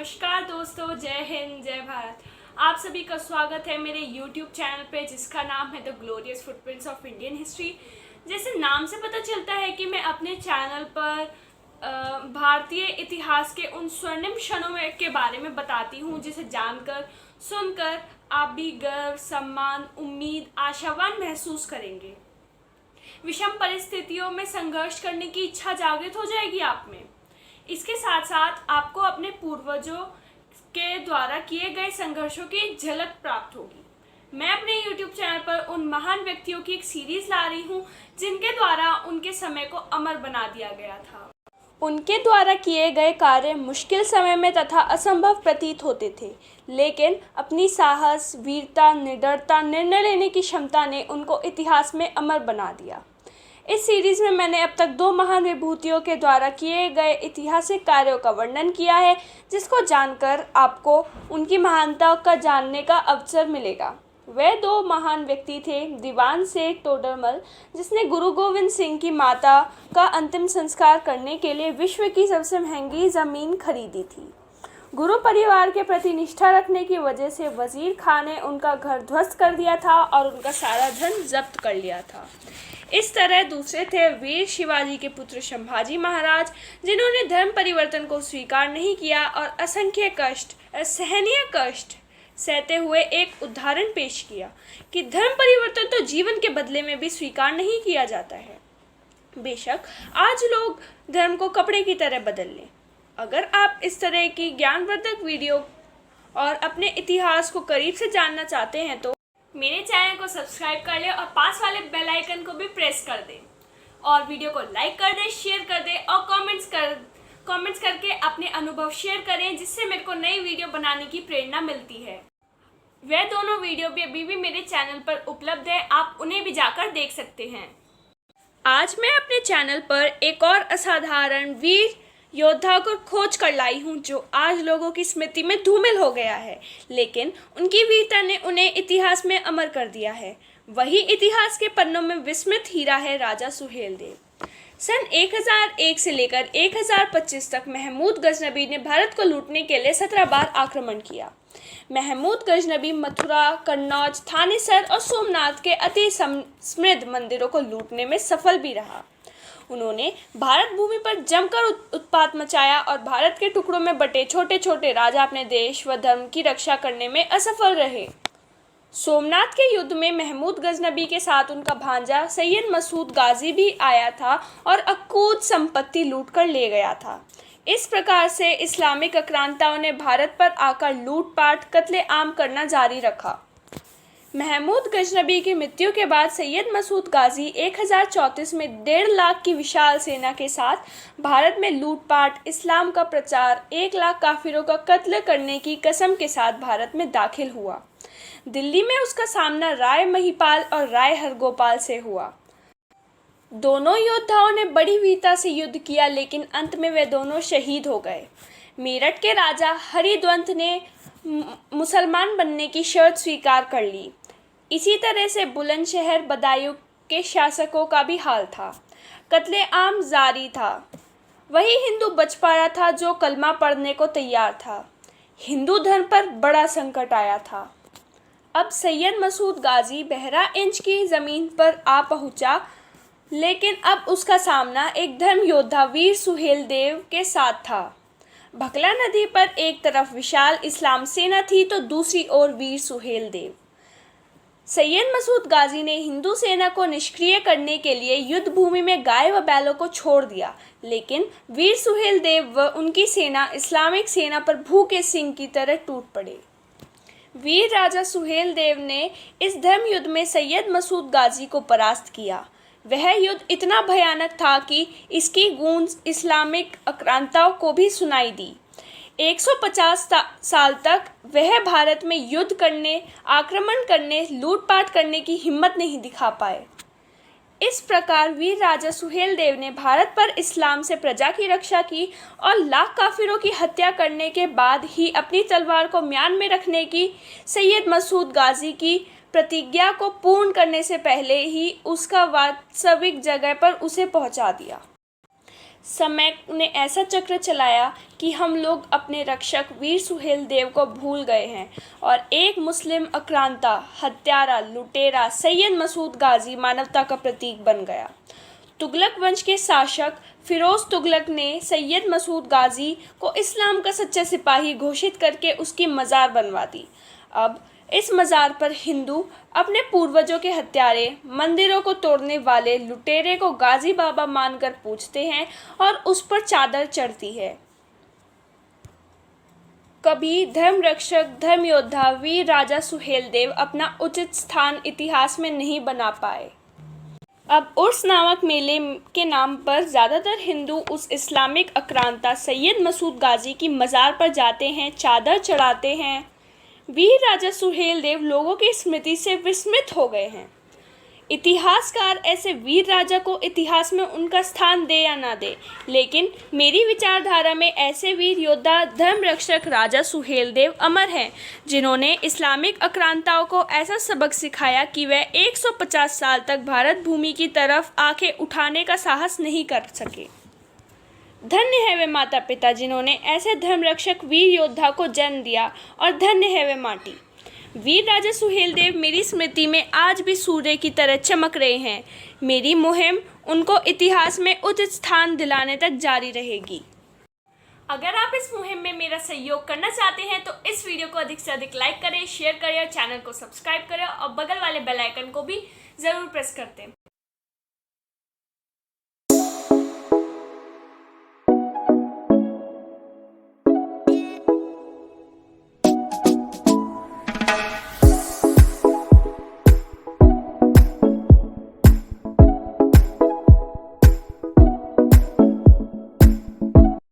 नमस्कार दोस्तों, जय हिंद, जय भारत। आप सभी का स्वागत है मेरे YouTube चैनल पे जिसका नाम है the glorious footprints of Indian history. जैसे नाम से पता चलता है कि मैं अपने चैनल पर भारतीय इतिहास के उन स्वर्णिम क्षणों के बारे में बताती हूँ जिसे जानकर सुनकर आप भी गर्व, सम्मान, उम्मीद, आशावान महसूस करेंगे। विषम परिस्थितियों में संघर्ष करने की इच्छा जागृत हो जाएगी आप में। इसके साथ साथ आपको अपने पूर्वजों के द्वारा किए गए संघर्षों की झलक प्राप्त होगी। मैं अपने YouTube चैनल पर उन महान व्यक्तियों की एक सीरीज ला रही हूँ जिनके द्वारा उनके समय को अमर बना दिया गया था। उनके द्वारा किए गए कार्य मुश्किल समय में तथा असंभव प्रतीत होते थे, लेकिन अपनी साहस, वीरता, निडरता, निर्णय लेने की क्षमता ने उनको इतिहास में अमर बना दिया। इस सीरीज में मैंने अब तक 2 महान विभूतियों के द्वारा किए गए ऐतिहासिक कार्यों का वर्णन किया है, जिसको जानकर आपको उनकी महानता का जानने का अवसर मिलेगा। वे 2 महान व्यक्ति थे दीवान सेठ तोडरमल, जिसने गुरु गोविंद सिंह की माता का अंतिम संस्कार करने के लिए विश्व की सबसे महंगी ज़मीन खरीदी थी। गुरु परिवार के प्रति निष्ठा रखने की वजह से वजीर खान ने उनका घर ध्वस्त कर दिया था और उनका सारा धन जब्त कर लिया था। इस तरह दूसरे थे वीर शिवाजी के पुत्र संभाजी महाराज, जिन्होंने धर्म परिवर्तन को स्वीकार नहीं किया और असंख्य कष्ट, असहनीय कष्ट सहते हुए एक उदाहरण पेश किया कि धर्म परिवर्तन तो जीवन के बदले में भी स्वीकार नहीं किया जाता है। बेशक आज लोग धर्म को कपड़े की तरह बदल लें। अगर आप इस तरह की ज्ञानवर्धक वीडियो और अपने इतिहास को करीब से जानना चाहते हैं तो मेरे चैनल को सब्सक्राइब कर लें और पास वाले बेल आइकन को भी प्रेस कर दें और वीडियो को लाइक कर दें, शेयर कर दें और कमेंट्स करके अपने अनुभव शेयर करें, जिससे मेरे को नई वीडियो बनाने की प्रेरणा मिलती है। वह दोनों वीडियो भी अभी भी मेरे चैनल पर उपलब्ध है, आप उन्हें भी जाकर देख सकते हैं। आज मैं अपने चैनल पर एक और असाधारण वीर योद्धा को खोज कर लाई हूँ जो आज लोगों की स्मृति में धूमिल हो गया है, लेकिन उनकी वीरता ने उन्हें इतिहास में अमर कर दिया है। वही इतिहास के पन्नों में विस्मृत हीरा है राजा सुहेलदेव। सन 1001 से लेकर 1025 तक महमूद गजनबी ने भारत को लूटने के लिए 17 बार आक्रमण किया। महमूद गजनबी मथुरा, कन्नौज, थानेसर और सोमनाथ के अति समृद्ध मंदिरों को लूटने में सफल भी रहा। उन्होंने भारत भूमि पर जमकर उत्पात मचाया और भारत के टुकड़ों में बटे छोटे छोटे राजा अपने देश व धर्म की रक्षा करने में असफल रहे। सोमनाथ के युद्ध में महमूद गजनबी के साथ उनका भांजा सैयद मसूद गाजी भी आया था और अकूत संपत्ति लूट कर ले गया था। इस प्रकार से इस्लामिक आक्रांताओं ने भारत पर आकर लूटपाट, कत्ले-आम करना जारी रखा। महमूद गजनबी की मृत्यु के बाद सैयद मसूद गाजी 1034 में 1.5 लाख की विशाल सेना के साथ भारत में लूटपाट, इस्लाम का प्रचार, 1 लाख काफिरों का कत्ल करने की कसम के साथ भारत में दाखिल हुआ। दिल्ली में उसका सामना राय महिपाल और राय हरगोपाल से हुआ। दोनों योद्धाओं ने बड़ी वीरता से युद्ध किया, लेकिन अंत में वे दोनों शहीद हो गए। मेरठ के राजा हरिद्वंत ने मुसलमान बनने की शर्त स्वीकार कर ली। इसी तरह से बुलंदशहर, बदायूं के शासकों का भी हाल था। कत्ले-आम जारी था। वही हिंदू बचपारा था जो कलमा पढ़ने को तैयार था। हिंदू धर्म पर बड़ा संकट आया था। अब सैयद मसूद गाजी 12 इंच की ज़मीन पर आ पहुंचा, लेकिन अब उसका सामना एक धर्म योद्धा वीर सुहेलदेव के साथ था। भकला नदी पर एक तरफ विशाल इस्लाम सेना थी तो दूसरी ओर वीर सुहेलदेव। सैयद मसूद गाजी ने हिंदू सेना को निष्क्रिय करने के लिए युद्ध भूमि में गाय व बैलों को छोड़ दिया, लेकिन वीर सुहेलदेव व उनकी सेना इस्लामिक सेना पर भूखे सिंह की तरह टूट पड़े। वीर राजा सुहेलदेव ने इस धर्म युद्ध में सैयद मसूद गाजी को परास्त किया। वह युद्ध इतना भयानक था कि इसकी गूंज इस्लामिक आक्रांताओं को भी सुनाई दी। 150 साल तक वह भारत में युद्ध करने, आक्रमण करने, लूटपाट करने की हिम्मत नहीं दिखा पाए। इस प्रकार वीर राजा सुहेलदेव ने भारत पर इस्लाम से प्रजा की रक्षा की और लाख काफिरों की हत्या करने के बाद ही अपनी तलवार को म्यान में रखने की सैयद मसूद गाजी की प्रतिज्ञा को पूर्ण करने से पहले ही उसका वास्तविक जगह पर उसे पहुंचा दिया। समय ने ऐसा चक्र चलाया कि हम लोग अपने रक्षक वीर सुहेलदेव को भूल गए हैं और एक मुस्लिम आक्रांता, हत्यारा, लुटेरा सैयद मसूद गाजी मानवता का प्रतीक बन गया। तुगलक वंश के शासक फिरोज तुगलक ने सैयद मसूद गाजी को इस्लाम का सच्चा सिपाही घोषित करके उसकी मज़ार बनवा दी। अब इस मज़ार पर हिंदू अपने पूर्वजों के हत्यारे, मंदिरों को तोड़ने वाले लुटेरे को गाजी बाबा मानकर पूजते हैं और उस पर चादर चढ़ती है। कभी धर्म रक्षक, धर्म योद्धा वीर राजा सुहेलदेव अपना उचित स्थान इतिहास में नहीं बना पाए। अब उर्स नामक मेले के नाम पर ज़्यादातर हिंदू उस इस्लामिक आक्रांता सैयद मसूद गाजी की मज़ार पर जाते हैं, चादर चढ़ाते हैं। वीर राजा सुहेलदेव लोगों की स्मृति से विस्मृत हो गए हैं। इतिहासकार ऐसे वीर राजा को इतिहास में उनका स्थान दे या ना दे, लेकिन मेरी विचारधारा में ऐसे वीर योद्धा, धर्म रक्षक राजा सुहेलदेव अमर हैं, जिन्होंने इस्लामिक आक्रांताओं को ऐसा सबक सिखाया कि वह 150 साल तक भारत भूमि की तरफ आंखें उठाने का साहस नहीं कर सके। धन्य है वे माता पिता जिन्होंने ऐसे धर्मरक्षक वीर योद्धा को जन्म दिया, और धन्य है वे माटी। वीर राजा सुहेलदेव मेरी स्मृति में आज भी सूर्य की तरह चमक रहे हैं। मेरी मुहिम उनको इतिहास में उचित स्थान दिलाने तक जारी रहेगी। अगर आप इस मुहिम में मेरा सहयोग करना चाहते हैं तो इस वीडियो को अधिक से अधिक लाइक करें, शेयर करें और चैनल को सब्सक्राइब करें और बगल वाले बेल आइकन को भी ज़रूर प्रेस कर दें।